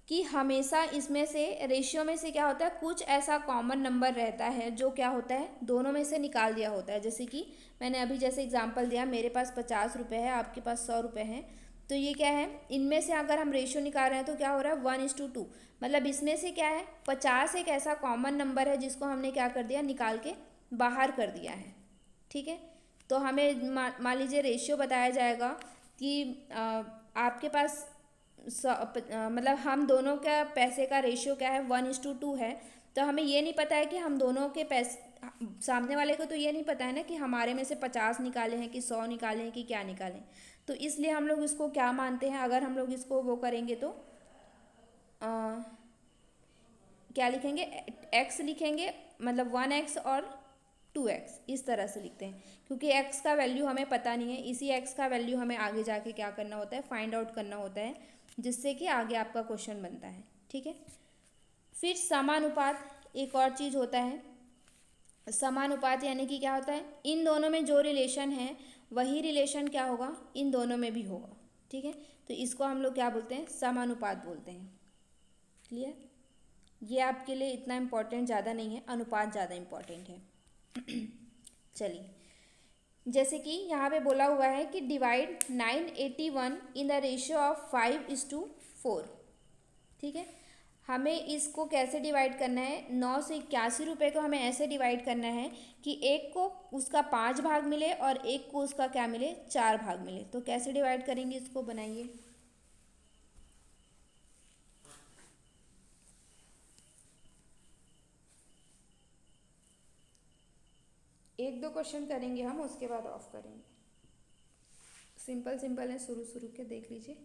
कि हमेशा इसमें से रेशियो में से क्या होता है, कुछ ऐसा कॉमन नंबर रहता है जो क्या होता है, दोनों में से निकाल दिया होता है। जैसे कि मैंने अभी जैसे एग्जांपल दिया, मेरे पास 50 रुपये है, आपके पास 100 रुपये हैं, तो ये क्या है, इनमें से अगर हम रेशियो निकाल रहे हैं तो क्या हो रहा है, 1:2। मतलब इसमें से क्या है, 50 एक ऐसा कॉमन नंबर है जिसको हमने क्या कर दिया, निकाल के बाहर कर दिया है, ठीक है। तो हमें मान लीजिए रेशियो बताया जाएगा कि आपके पास मतलब हम दोनों का पैसे का रेशियो क्या है, 1:2 है। तो हमें ये नहीं पता है कि हम दोनों के पैसे, सामने वाले को तो ये नहीं पता है ना कि हमारे में से 50 निकाले हैं कि 100 निकाले हैं कि क्या निकालें। तो इसलिए हम लोग इसको क्या मानते हैं, अगर हम लोग इसको वो करेंगे तो क्या लिखेंगे, x लिखेंगे, मतलब 1x और 2x, इस तरह से लिखते हैं, क्योंकि x का वैल्यू हमें पता नहीं है। इसी x का वैल्यू हमें आगे जाके क्या करना होता है, फाइंड आउट करना होता है, जिससे कि आगे आपका क्वेश्चन बनता है, ठीक है। फिर समानुपात, एक और चीज़ होता है। समानुपात यानी कि क्या होता है, इन दोनों में जो रिलेशन है वही रिलेशन क्या होगा, इन दोनों में भी होगा, ठीक है। तो इसको हम लोग क्या बोलते हैं, समानुपात बोलते हैं। क्लियर, ये आपके लिए इतना इम्पोर्टेंट ज़्यादा नहीं है, अनुपात ज़्यादा इम्पोर्टेंट है। चलिए, जैसे कि यहाँ पे बोला हुआ है कि divide 981 in the ratio of 5:4, ठीक है। हमें इसको कैसे डिवाइड करना है, 981 रुपये को हमें ऐसे डिवाइड करना है कि एक को उसका 5 भाग मिले और एक को उसका क्या मिले, 4 भाग मिले। तो कैसे डिवाइड करेंगे, इसको बनाइए। एक दो क्वेश्चन करेंगे हम, उसके बाद ऑफ करेंगे। सिंपल सिंपल है, शुरू शुरू के देख लीजिए।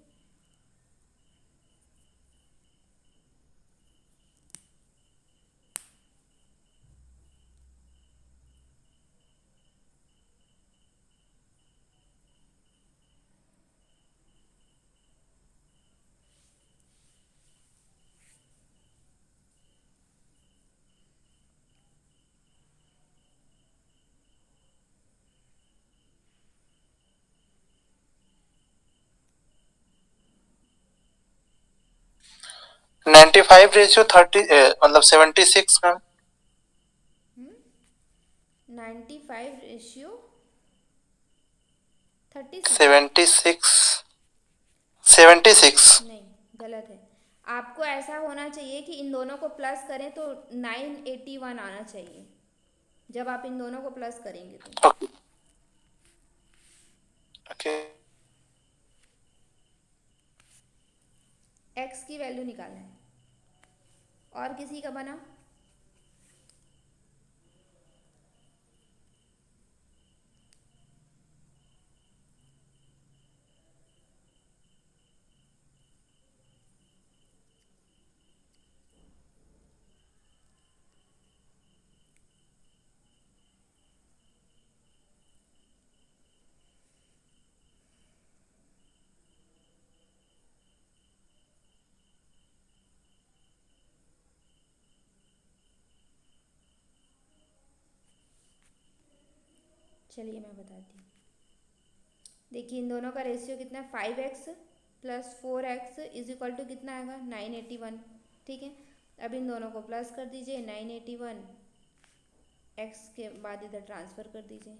नाइन्टी फाइव रेशियो 30 मतलब 76 मैम। 95:36। 76 नहीं, गलत है। आपको ऐसा होना चाहिए कि इन दोनों को प्लस करें तो 981 आना चाहिए, जब आप इन दोनों को प्लस करेंगे तो। Okay okay. x की वैल्यू निकालना है। और किसी का बना, चलिए मैं बताती हूँ। देखिए इन दोनों का रेशियो कितना है, 5x + 4x is equal to कितना आएगा, 981, ठीक है। अब इन दोनों को प्लस कर दीजिए, 981 x के बाद इधर ट्रांसफ़र कर दीजिए।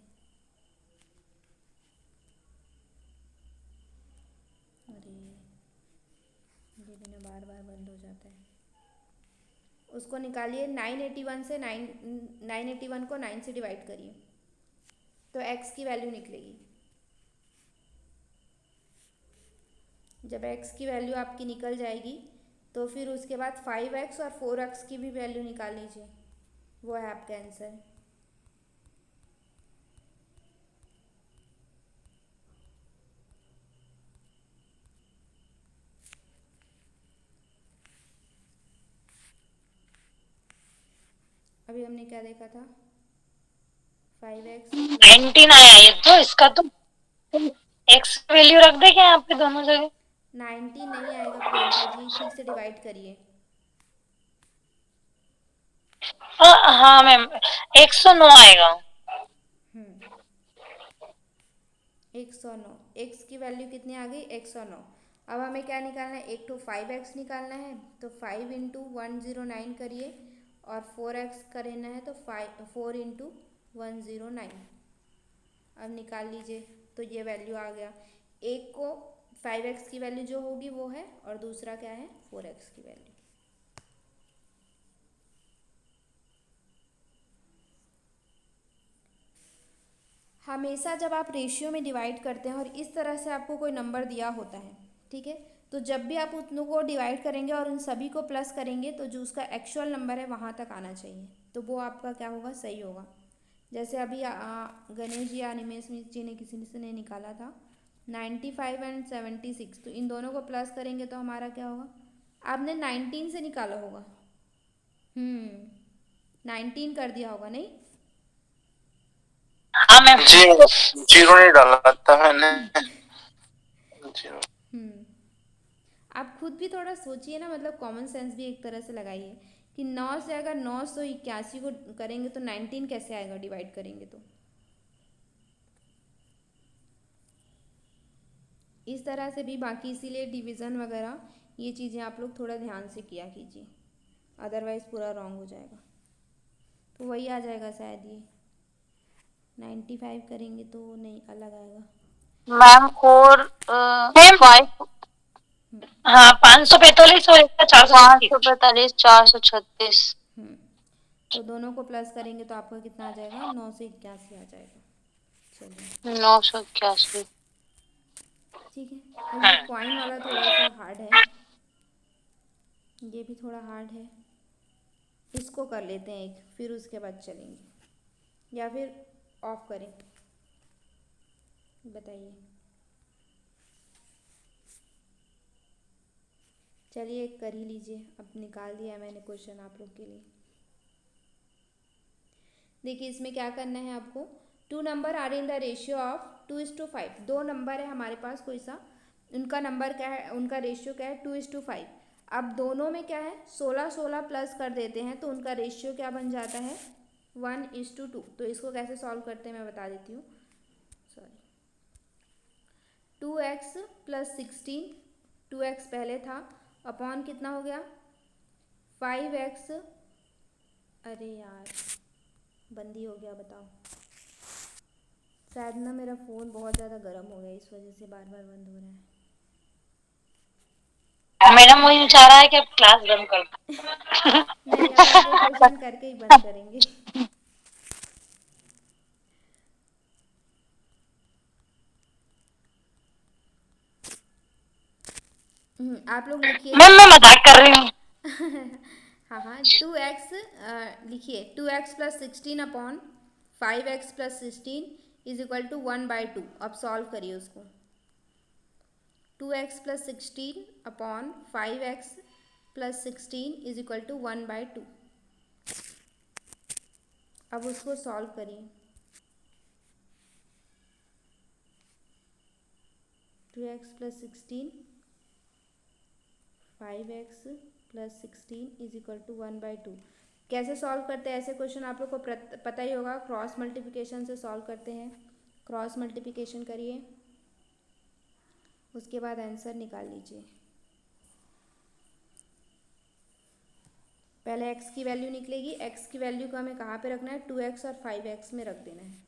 अरे ये भी ना बार बार बंद हो जाता है। उसको निकालिए, 981 से 981 को 9 से डिवाइड करिए तो x की वैल्यू निकलेगी। जब x की वैल्यू आपकी निकल जाएगी तो फिर उसके बाद 5x और 4x की भी वैल्यू निकाल लीजिए, वो है आपका आंसर। अभी हमने क्या देखा था 5x 19 आया ये तो, इसका तो एक्स वैल्यू रख दे क्या यहाँ पे दोनों जगह? 19 नहीं आएगा प्रियंका जी, ठीक से डिवाइड करिए। हाँ मैम, 109 आएगा। 109, x की वैल्यू कितनी आ गई 109। अब हमें क्या निकालना है, एक तो 5x निकालना है, तो 5 इंटू 109 करिए, और 4x करना है तो 4 इंटू 109। अब निकाल लीजिए, तो ये वैल्यू आ गया। एक को 5x की वैल्यू जो होगी वो है, और दूसरा क्या है 4x की वैल्यू। हमेशा जब आप रेशियो में डिवाइड करते हैं और इस तरह से आपको कोई नंबर दिया होता है, ठीक है, तो जब भी आप उतनों को डिवाइड करेंगे और उन सभी को प्लस करेंगे तो जो उसका एक्चुअल नंबर है वहाँ तक आना चाहिए, तो वो आपका क्या होगा, सही होगा। जैसे अभी गणेश जी या निमेश जी ने किसी ने निकाला था 95 एंड 76, तो इन दोनों को प्लस करेंगे तो हमारा क्या होगा, आपने 19 से निकाला होगा, 19 कर दिया होगा नहीं। हाँ मैम। जी, जीरो नहीं डाला था मैंने। जीरो। आप खुद भी थोड़ा सोचिए ना, मतलब कॉमन सेंस भी एक तरह से लगाइए कि 9 से अगर 981 को करेंगे तो 19 कैसे आएगा डिवाइड करेंगे तो। इस तरह से भी बाकी, इसीलिए डिवीज़न वगैरह ये चीज़ें आप लोग थोड़ा ध्यान से किया कीजिए, अदरवाइज़ पूरा रॉन्ग हो जाएगा। तो वही आ जाएगा शायद, ये 95 करेंगे तो नहीं, अलग आएगा। मैम 4 5 हाँ, 545 और इसका 436। 545 436। तो दोनों को प्लस करेंगे तो आपका कितना आ जाएगा, 9 से 81 आ जाएगा। चलिए 981। ठीक है। अब ये कॉइन वाला थोड़ा सा हार्ड है, ये भी थोड़ा हार्ड है, इसको कर लेते हैं एक, फिर उसके बाद चलेंगे, या फिर ऑफ करें, बताइए। चलिए एक कर ही लीजिए, अब निकाल दिया मैंने क्वेश्चन आप लोग के लिए। देखिए इसमें क्या करना है आपको, 2 number are in the ratio of 2:5। 2 number है हमारे पास कोई सा, उनका नंबर क्या है, उनका रेशियो क्या है 2:5। अब दोनों में क्या है 16 प्लस कर देते हैं तो उनका रेशियो क्या बन जाता है 1:2। तो इसको कैसे सॉल्व करते हैं मैं बता देती हूँ, सॉरी। 2x प्लस 16, 2x पहले था, अपॉन कितना हो गया 5x, अरे यार बंद ही हो गया, बताओ। शायद ना मेरा फ़ोन बहुत ज़्यादा गर्म हो गया, इस वजह से बार बार बंद हो रहा है। मैडम वही चाह रहा है कि अब क्लास बंद कर दो। नहीं, अब हम वो क्वेश्चन करके ही बंद करेंगे। आप लोग लिखिए। मैम मैं मजाक कर रही हूँ। हाँ हाँ, 2x लिखिए, 2x plus 16 upon 5x plus 16 is equal to 1/2। अब सॉल्व करिए उसको। 2x plus 16 upon 5x plus 16 is equal to 1/2। अब उसको सॉल्व करिए। 2x plus 16, 5x plus 16 is equal to 1/2। कैसे सॉल्व करते हैं ऐसे क्वेश्चन, आप लोग को पता ही होगा, क्रॉस मल्टीप्लिकेशन से सॉल्व करते हैं। क्रॉस मल्टीप्लिकेशन करिए, उसके बाद आंसर निकाल लीजिए। पहले x की वैल्यू निकलेगी, x की वैल्यू को हमें कहाँ पे रखना है, 2x और 5x में रख देना है।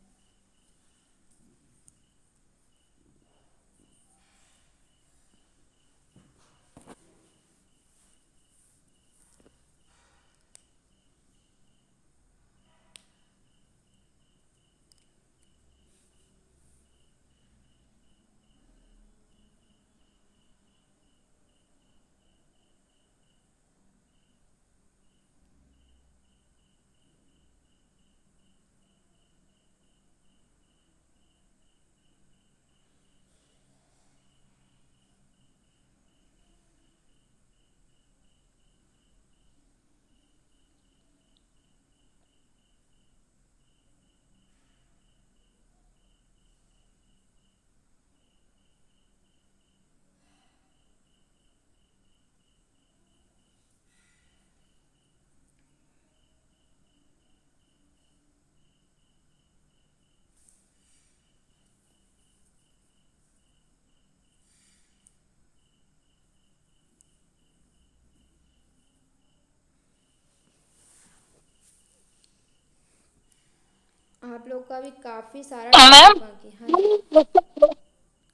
लोग का भी काफी सारा तो टाइम मैम बाकी। हाँ जी,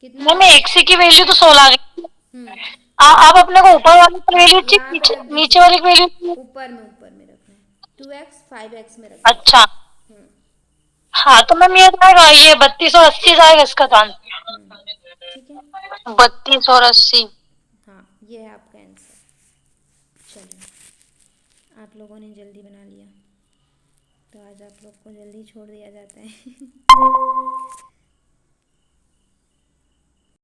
कितना? मैम एक्सी की वैल्यू तो 16 आ गई। हम्म। आप अपने को ऊपर वाली की हाँ, वैल्यू यहाँ पे नीचे रख नीचे दीजिए, वाली की वैल्यू। ऊपर में रखना है, 2x 5x में रखना है। अच्छा हम्म। हाँ, तो मैम ये जाएगा, ये 3280 जाएगा इसका तो आंसर। ठीक है, 32 और 80। हाँ ये है आपका आंसर। चलिए, आप लोगों ने जल्दी बना लिया, तो आज आप लोग को जल्दी छोड़ दिया जाता है।